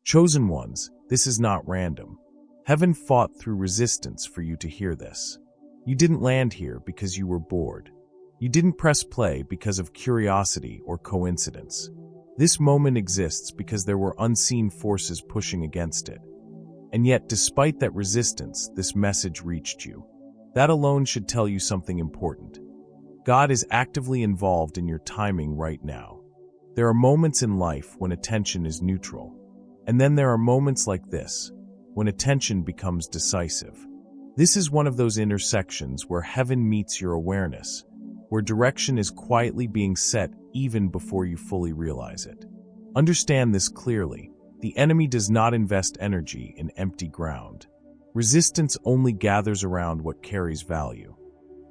Chosen ones, this is not random. Heaven fought through resistance for you to hear this. You didn't land here because you were bored. You didn't press play because of curiosity or coincidence. This moment exists because there were unseen forces pushing against it. And yet, despite that resistance, this message reached you. That alone should tell you something important. God is actively involved in your timing right now. There are moments in life when attention is neutral. And then there are moments like this, when attention becomes decisive. This is one of those intersections where heaven meets your awareness, where direction is quietly being set even before you fully realize it. Understand this clearly. The enemy does not invest energy in empty ground. Resistance only gathers around what carries value.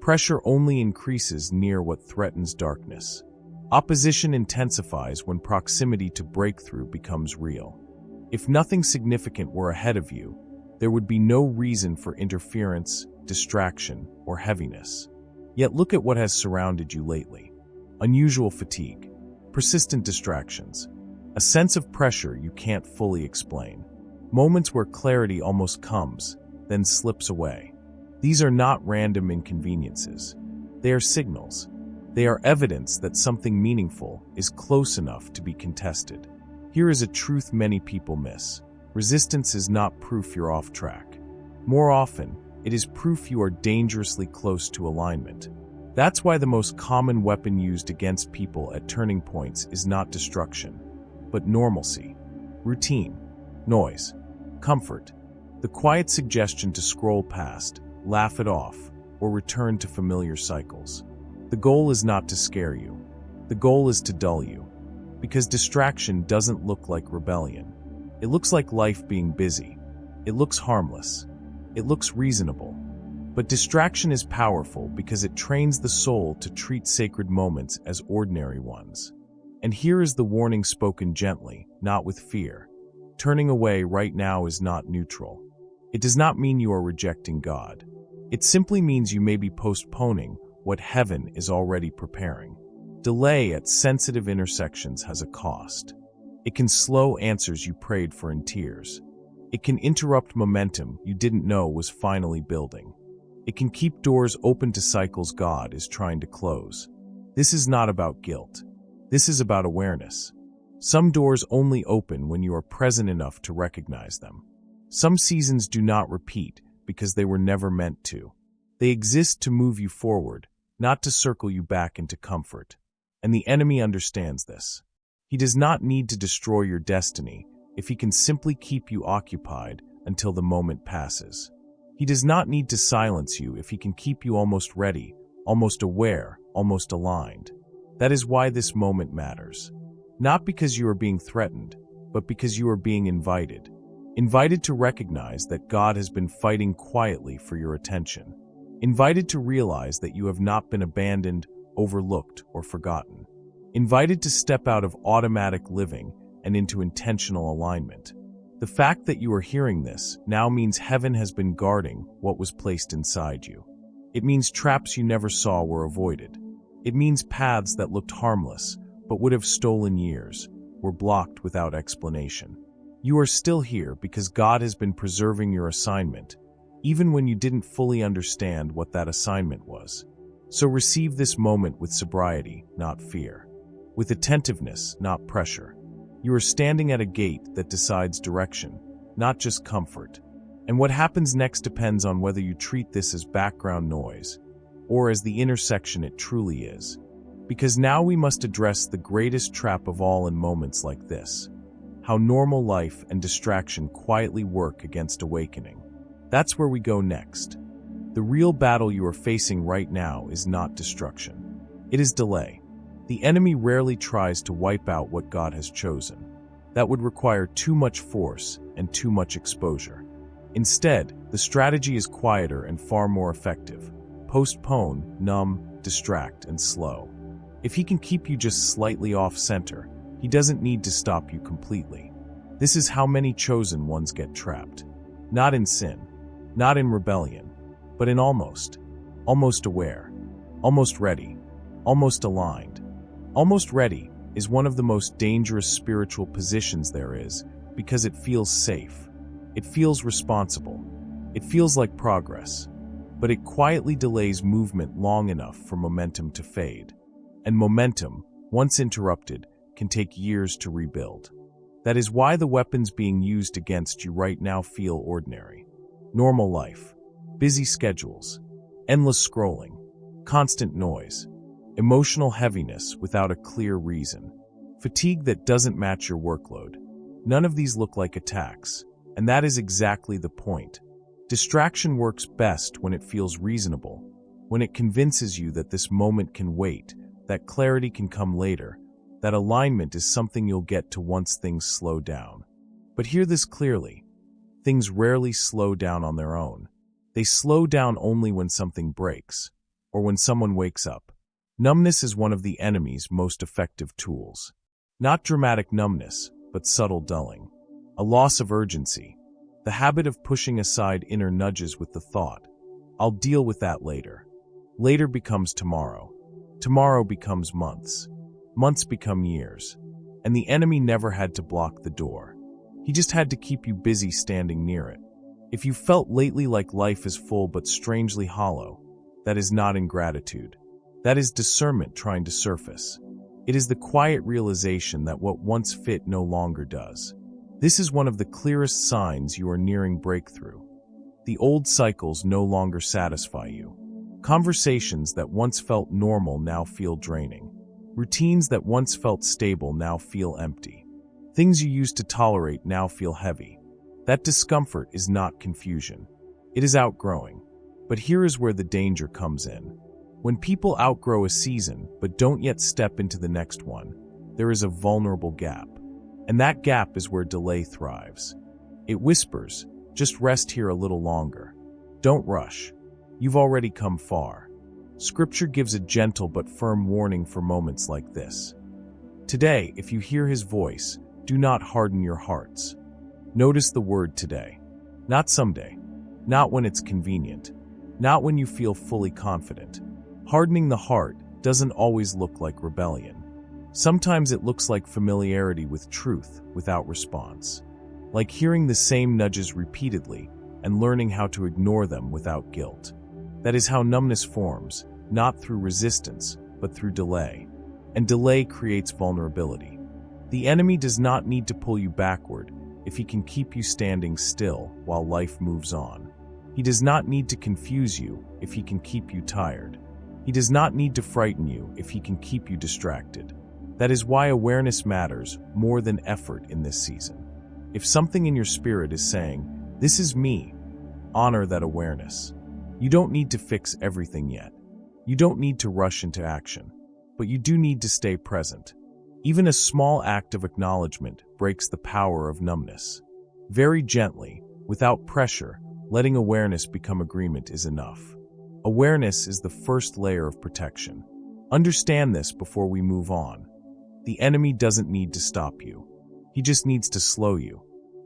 Pressure only increases near what threatens darkness. Opposition intensifies when proximity to breakthrough becomes real. If nothing significant were ahead of you, there would be no reason for interference, distraction, or heaviness. Yet look at what has surrounded you lately. Unusual fatigue, persistent distractions, a sense of pressure you can't fully explain. Moments where clarity almost comes, then slips away. These are not random inconveniences. They are signals. They are evidence that something meaningful is close enough to be contested. Here is a truth many people miss. Resistance is not proof you're off track. More often, it is proof you are dangerously close to alignment. That's why the most common weapon used against people at turning points is not destruction, but normalcy, routine, noise, comfort, the quiet suggestion to scroll past, laugh it off, or return to familiar cycles. The goal is not to scare you. The goal is to dull you. Because distraction doesn't look like rebellion. It looks like life being busy. It looks harmless. It looks reasonable. But distraction is powerful because it trains the soul to treat sacred moments as ordinary ones. And here is the warning spoken gently, not with fear. Turning away right now is not neutral. It does not mean you are rejecting God. It simply means you may be postponing what heaven is already preparing. Delay at sensitive intersections has a cost. It can slow answers you prayed for in tears. It can interrupt momentum you didn't know was finally building. It can keep doors open to cycles God is trying to close. This is not about guilt. This is about awareness. Some doors only open when you are present enough to recognize them. Some seasons do not repeat because they were never meant to. They exist to move you forward, not to circle you back into comfort. And the enemy understands this. He does not need to destroy your destiny if he can simply keep you occupied until the moment passes. He does not need to silence you if he can keep you almost ready, almost aware, almost aligned. That is why this moment matters. Not because you are being threatened, but because you are being invited. Invited to recognize that God has been fighting quietly for your attention. Invited to realize that you have not been abandoned, overlooked, or forgotten. Invited to step out of automatic living and into intentional alignment. The fact that you are hearing this now means heaven has been guarding what was placed inside you. It means traps you never saw were avoided. It means paths that looked harmless, but would have stolen years, were blocked without explanation. You are still here because God has been preserving your assignment, even when you didn't fully understand what that assignment was. So receive this moment with sobriety, not fear. With attentiveness, not pressure. You are standing at a gate that decides direction, not just comfort. And what happens next depends on whether you treat this as background noise, or as the intersection it truly is. Because now we must address the greatest trap of all in moments like this. How normal life and distraction quietly work against awakening. That's where we go next. The real battle you are facing right now is not destruction. It is delay. The enemy rarely tries to wipe out what God has chosen. That would require too much force and too much exposure. Instead, the strategy is quieter and far more effective. Postpone, numb, distract, and slow. If he can keep you just slightly off-center, he doesn't need to stop you completely. This is how many chosen ones get trapped. Not in sin, not in rebellion, but in almost aware, almost ready, almost aligned. Almost ready is one of the most dangerous spiritual positions there is because it feels safe. It feels responsible. It feels like progress. But it quietly delays movement long enough for momentum to fade. And momentum, once interrupted, can take years to rebuild. That is why the weapons being used against you right now feel ordinary. Normal life, busy schedules, endless scrolling, constant noise, emotional heaviness without a clear reason, fatigue that doesn't match your workload. None of these look like attacks, and that is exactly the point. Distraction works best when it feels reasonable, when it convinces you that this moment can wait, that clarity can come later, that alignment is something you'll get to once things slow down. But hear this clearly. Things rarely slow down on their own. They slow down only when something breaks, or when someone wakes up. Numbness is one of the enemy's most effective tools. Not dramatic numbness, but subtle dulling. A loss of urgency. The habit of pushing aside inner nudges with the thought, "I'll deal with that later." Later becomes tomorrow. Tomorrow becomes months. Months become years. And the enemy never had to block the door. He just had to keep you busy standing near it. If you felt lately like life is full but strangely hollow, that is not ingratitude. That is discernment trying to surface. It is the quiet realization that what once fit no longer does. This is one of the clearest signs you are nearing breakthrough. The old cycles no longer satisfy you. Conversations that once felt normal now feel draining. Routines that once felt stable now feel empty. Things you used to tolerate now feel heavy. That discomfort is not confusion. It is outgrowing. But here is where the danger comes in. When people outgrow a season but don't yet step into the next one, there is a vulnerable gap. And that gap is where delay thrives. It whispers, "Just rest here a little longer. Don't rush. You've already come far." Scripture gives a gentle but firm warning for moments like this. Today, if you hear his voice, do not harden your hearts. Notice the word today. Not someday. Not when it's convenient. Not when you feel fully confident. Hardening the heart doesn't always look like rebellion. Sometimes it looks like familiarity with truth without response. Like hearing the same nudges repeatedly and learning how to ignore them without guilt. That is how numbness forms, not through resistance, but through delay. And delay creates vulnerability. The enemy does not need to pull you backward if he can keep you standing still while life moves on. He does not need to confuse you if he can keep you tired. He does not need to frighten you if he can keep you distracted. That is why awareness matters more than effort in this season. If something in your spirit is saying, "This is me," honor that awareness. You don't need to fix everything yet. You don't need to rush into action. But you do need to stay present. Even a small act of acknowledgement breaks the power of numbness. Very gently, without pressure, letting awareness become agreement is enough. Awareness is the first layer of protection. Understand this before we move on. The enemy doesn't need to stop you. He just needs to slow you.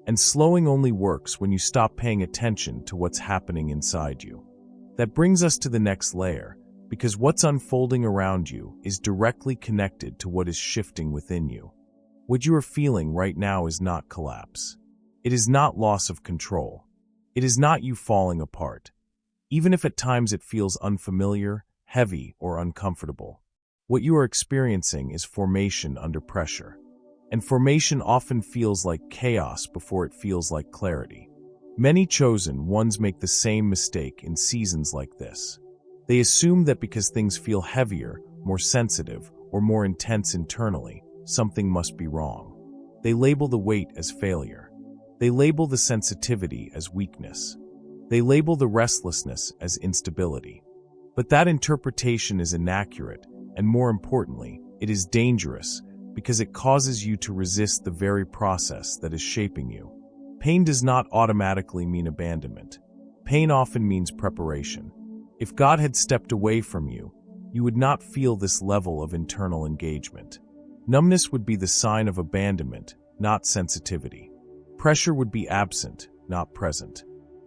And slowing only works when you stop paying attention to what's happening inside you. That brings us to the next layer, because what's unfolding around you is directly connected to what is shifting within you. What you are feeling right now is not collapse. It is not loss of control. It is not you falling apart. Even if at times it feels unfamiliar, heavy, or uncomfortable. What you are experiencing is formation under pressure. And formation often feels like chaos before it feels like clarity. Many chosen ones make the same mistake in seasons like this. They assume that because things feel heavier, more sensitive, or more intense internally, something must be wrong. They label the weight as failure. They label the sensitivity as weakness. They label the restlessness as instability. But that interpretation is inaccurate, and more importantly, it is dangerous because it causes you to resist the very process that is shaping you. Pain does not automatically mean abandonment. Pain often means preparation. If God had stepped away from you, you would not feel this level of internal engagement. Numbness would be the sign of abandonment, not sensitivity. Pressure would be absent, not present.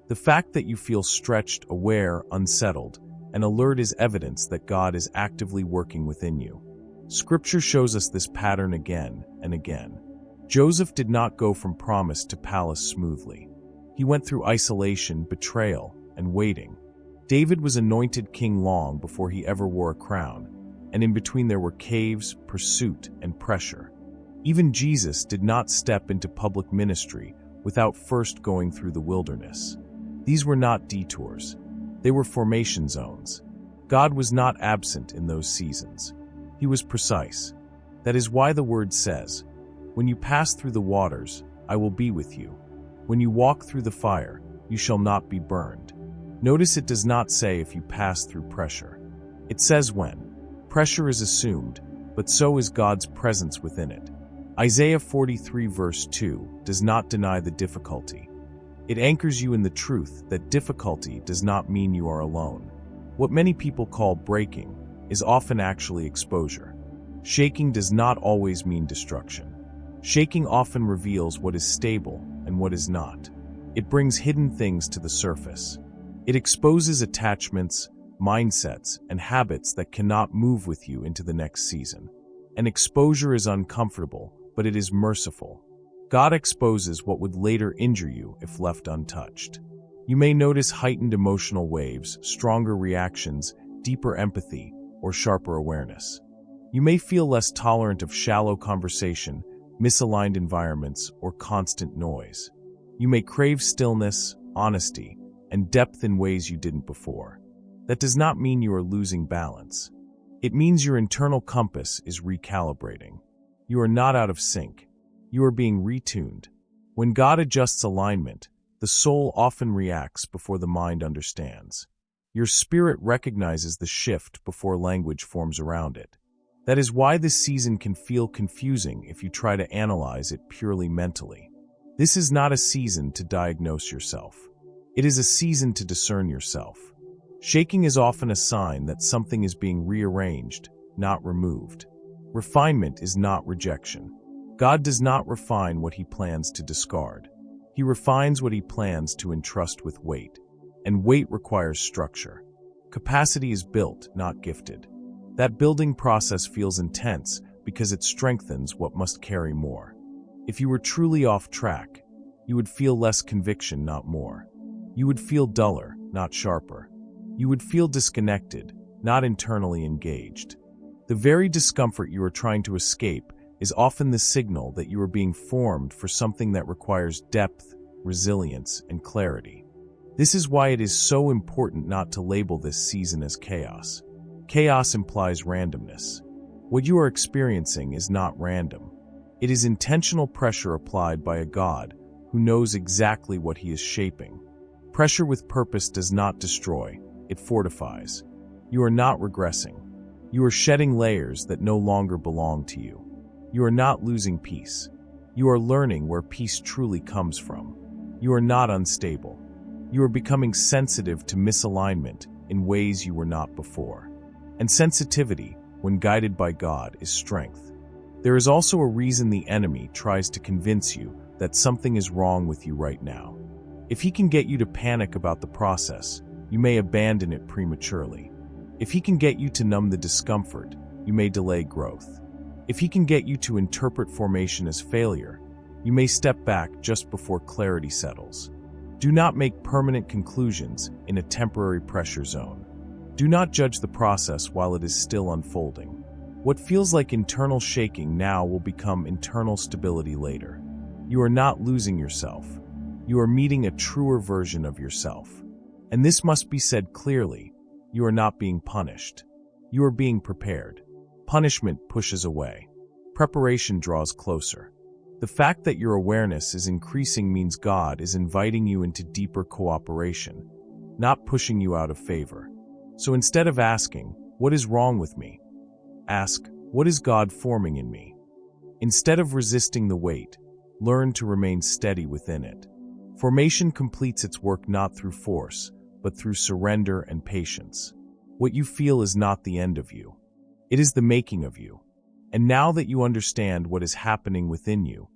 The fact that you feel stretched, aware, unsettled, and alert is evidence that God is actively working within you. Scripture shows us this pattern again and again. Joseph did not go from promise to palace smoothly. He went through isolation, betrayal, and waiting. David was anointed king long before he ever wore a crown, and in between there were caves, pursuit, and pressure. Even Jesus did not step into public ministry without first going through the wilderness. These were not detours. They were formation zones. God was not absent in those seasons. He was precise. That is why the word says, "When you pass through the waters, I will be with you. When you walk through the fire, you shall not be burned." Notice it does not say if you pass through pressure. It says when. Pressure is assumed, but so is God's presence within it. Isaiah 43 verse 2 does not deny the difficulty. It anchors you in the truth that difficulty does not mean you are alone. What many people call breaking is often actually exposure. Shaking does not always mean destruction. Shaking often reveals what is stable and what is not. It brings hidden things to the surface. It exposes attachments, mindsets, and habits that cannot move with you into the next season. An exposure is uncomfortable, but it is merciful. God exposes what would later injure you if left untouched. You may notice heightened emotional waves, stronger reactions, deeper empathy, or sharper awareness. You may feel less tolerant of shallow conversation, misaligned environments, or constant noise. You may crave stillness, honesty, and depth in ways you didn't before. That does not mean you are losing balance. It means your internal compass is recalibrating. You are not out of sync. You are being retuned. When God adjusts alignment, the soul often reacts before the mind understands. Your spirit recognizes the shift before language forms around it. That is why this season can feel confusing if you try to analyze it purely mentally. This is not a season to diagnose yourself. It is a season to discern yourself. Shaking is often a sign that something is being rearranged, not removed. Refinement is not rejection. God does not refine what He plans to discard. He refines what He plans to entrust with weight. And weight requires structure. Capacity is built, not gifted. That building process feels intense because it strengthens what must carry more. If you were truly off track, you would feel less conviction, not more. You would feel duller, not sharper. You would feel disconnected, not internally engaged. The very discomfort you are trying to escape is often the signal that you are being formed for something that requires depth, resilience, and clarity. This is why it is so important not to label this season as chaos. Chaos implies randomness. What you are experiencing is not random. It is intentional pressure applied by a God who knows exactly what He is shaping. Pressure with purpose does not destroy, it fortifies. You are not regressing. You are shedding layers that no longer belong to you. You are not losing peace. You are learning where peace truly comes from. You are not unstable. You are becoming sensitive to misalignment in ways you were not before. And sensitivity, when guided by God, is strength. There is also a reason the enemy tries to convince you that something is wrong with you right now. If he can get you to panic about the process, you may abandon it prematurely. If he can get you to numb the discomfort, you may delay growth. If he can get you to interpret formation as failure, you may step back just before clarity settles. Do not make permanent conclusions in a temporary pressure zone. Do not judge the process while it is still unfolding. What feels like internal shaking now will become internal stability later. You are not losing yourself. You are meeting a truer version of yourself. And this must be said clearly. You are not being punished. You are being prepared. Punishment pushes away. Preparation draws closer. The fact that your awareness is increasing means God is inviting you into deeper cooperation, not pushing you out of favor. So instead of asking, "What is wrong with me?" ask, "What is God forming in me?" Instead of resisting the weight, learn to remain steady within it. Formation completes its work not through force, but through surrender and patience. What you feel is not the end of you. It is the making of you. And now that you understand what is happening within you,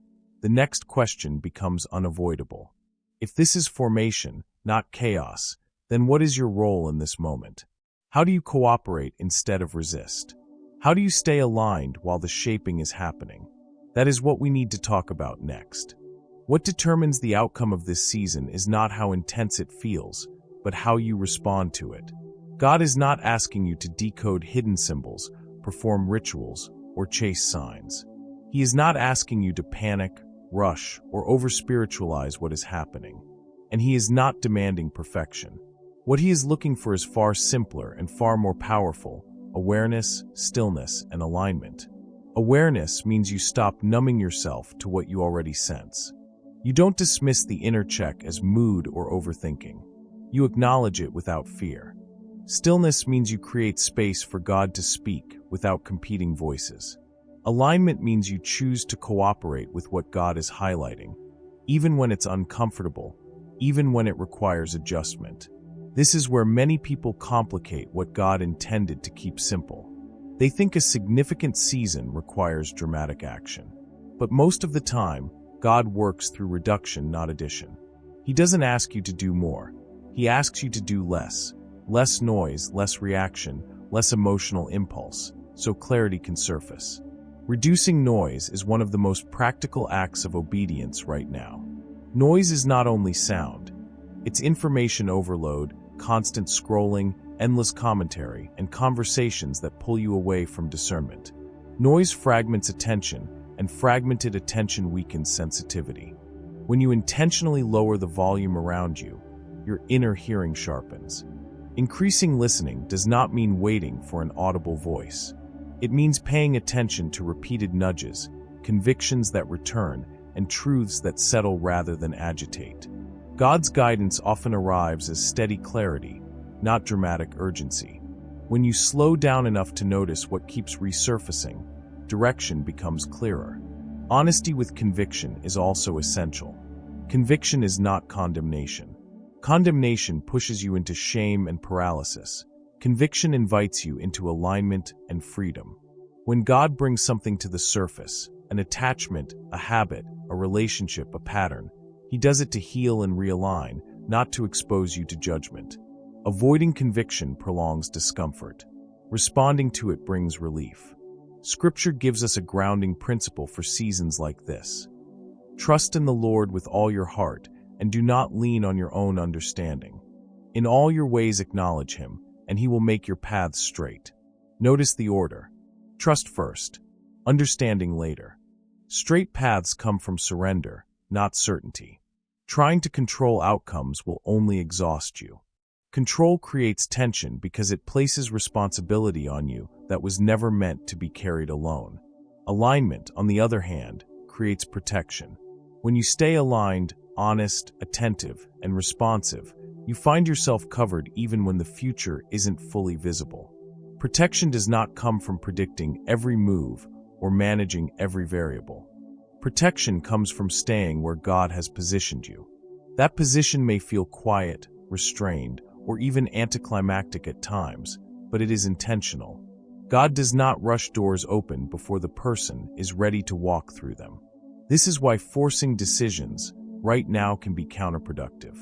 the next question becomes unavoidable. If this is formation, not chaos, then what is your role in this moment? How do you cooperate instead of resist? How do you stay aligned while the shaping is happening? That is what we need to talk about next. What determines the outcome of this season is not how intense it feels, but how you respond to it. God is not asking you to decode hidden symbols, perform rituals, or chase signs. He is not asking you to panic, rush, or over-spiritualize what is happening. And He is not demanding perfection. What He is looking for is far simpler and far more powerful: awareness, stillness, and alignment. Awareness means you stop numbing yourself to what you already sense. You don't dismiss the inner check as mood or overthinking. You acknowledge it without fear. Stillness means you create space for God to speak without competing voices. Alignment means you choose to cooperate with what God is highlighting, even when it's uncomfortable, even when it requires adjustment. This is where many people complicate what God intended to keep simple. They think a significant season requires dramatic action. But most of the time, God works through reduction, not addition. He doesn't ask you to do more. He asks you to do less. Less noise, less reaction, less emotional impulse, so clarity can surface. Reducing noise is one of the most practical acts of obedience right now. Noise is not only sound. It's information overload, constant scrolling, endless commentary, and conversations that pull you away from discernment. Noise fragments attention, and fragmented attention weakens sensitivity. When you intentionally lower the volume around you, your inner hearing sharpens. Increasing listening does not mean waiting for an audible voice. It means paying attention to repeated nudges, convictions that return, and truths that settle rather than agitate. God's guidance often arrives as steady clarity, not dramatic urgency. When you slow down enough to notice what keeps resurfacing, direction becomes clearer. Honesty with conviction is also essential. Conviction is not condemnation. Condemnation pushes you into shame and paralysis. Conviction invites you into alignment and freedom. When God brings something to the surface, an attachment, a habit, a relationship, a pattern, He does it to heal and realign, not to expose you to judgment. Avoiding conviction prolongs discomfort. Responding to it brings relief. Scripture gives us a grounding principle for seasons like this. Trust in the Lord with all your heart, and do not lean on your own understanding. In all your ways acknowledge Him, and He will make your paths straight. Notice the order. Trust first, understanding later. Straight paths come from surrender, not certainty. Trying to control outcomes will only exhaust you. Control creates tension because it places responsibility on you that was never meant to be carried alone. Alignment, on the other hand, creates protection. When you stay aligned, honest, attentive, and responsive, you find yourself covered even when the future isn't fully visible. Protection does not come from predicting every move or managing every variable. Protection comes from staying where God has positioned you. That position may feel quiet, restrained, or even anticlimactic at times, but it is intentional. God does not rush doors open before the person is ready to walk through them. This is why forcing decisions right now can be counterproductive.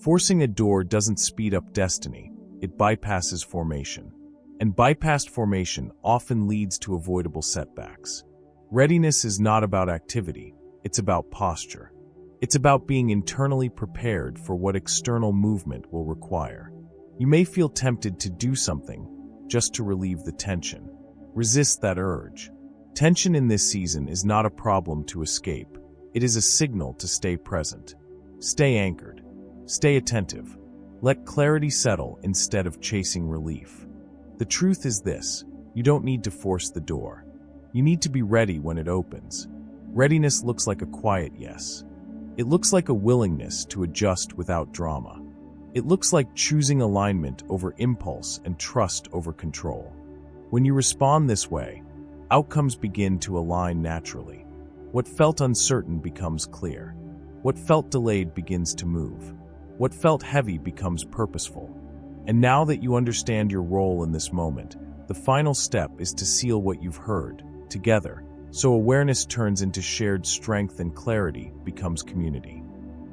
Forcing a door doesn't speed up destiny, it bypasses formation. And bypassed formation often leads to avoidable setbacks. Readiness is not about activity, it's about posture. It's about being internally prepared for what external movement will require. You may feel tempted to do something just to relieve the tension. Resist that urge. Tension in this season is not a problem to escape. It is a signal to stay present. Stay anchored. Stay attentive. Let clarity settle instead of chasing relief. The truth is this: you don't need to force the door. You need to be ready when it opens. Readiness looks like a quiet yes. It looks like a willingness to adjust without drama. It looks like choosing alignment over impulse and trust over control. When you respond this way, outcomes begin to align naturally. What felt uncertain becomes clear. What felt delayed begins to move. What felt heavy becomes purposeful. And now that you understand your role in this moment, the final step is to seal what you've heard, together, so awareness turns into shared strength and clarity becomes community.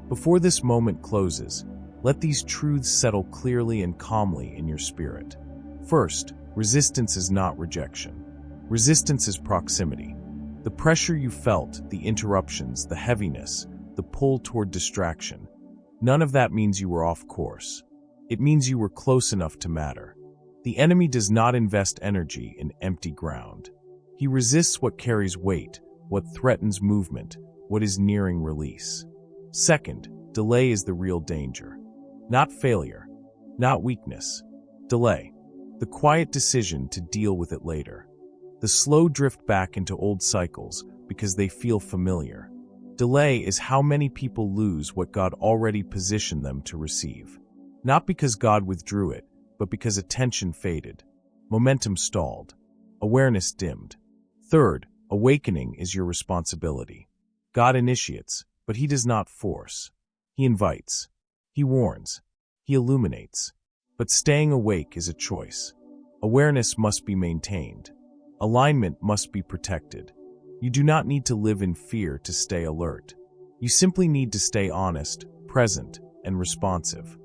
Before this moment closes, let these truths settle clearly and calmly in your spirit. First, resistance is not rejection. Resistance is proximity. The pressure you felt, the interruptions, the heaviness, the pull toward distraction, none of that means you were off course. It means you were close enough to matter. The enemy does not invest energy in empty ground. He resists what carries weight, what threatens movement, what is nearing release. Second, delay is the real danger. Not failure, not weakness. Delay. The quiet decision to deal with it later. The slow drift back into old cycles because they feel familiar. Delay is how many people lose what God already positioned them to receive. Not because God withdrew it, but because attention faded. Momentum stalled. Awareness dimmed. Third, awakening is your responsibility. God initiates, but He does not force. He invites. He warns. He illuminates. But staying awake is a choice. Awareness must be maintained. Alignment must be protected. You do not need to live in fear to stay alert. You simply need to stay honest, present, and responsive.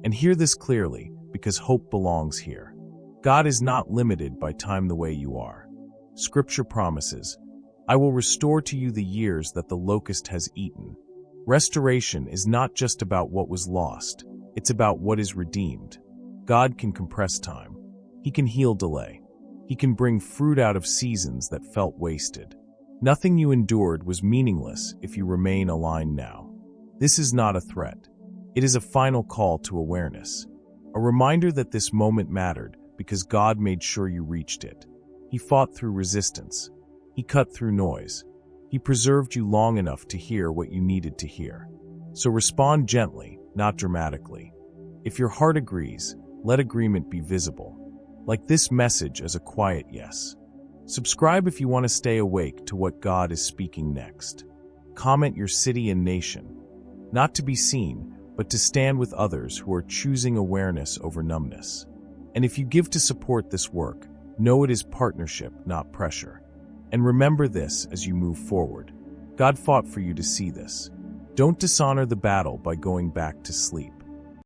And hear this clearly, because hope belongs here. God is not limited by time the way you are. Scripture promises, "I will restore to you the years that the locust has eaten." Restoration is not just about what was lost, it's about what is redeemed. God can compress time. He can heal delay. He can bring fruit out of seasons that felt wasted. Nothing you endured was meaningless if you remain aligned now. This is not a threat. It is a final call to awareness. A reminder that this moment mattered because God made sure you reached it. He fought through resistance. He cut through noise. He preserved you long enough to hear what you needed to hear. So respond gently, not dramatically. If your heart agrees, let agreement be visible. Like this message as a quiet yes. Subscribe if you want to stay awake to what God is speaking next. Comment your city and nation. Not to be seen, but to stand with others who are choosing awareness over numbness. And if you give to support this work, know it is partnership, not pressure. And remember this as you move forward. God fought for you to see this. Don't dishonor the battle by going back to sleep.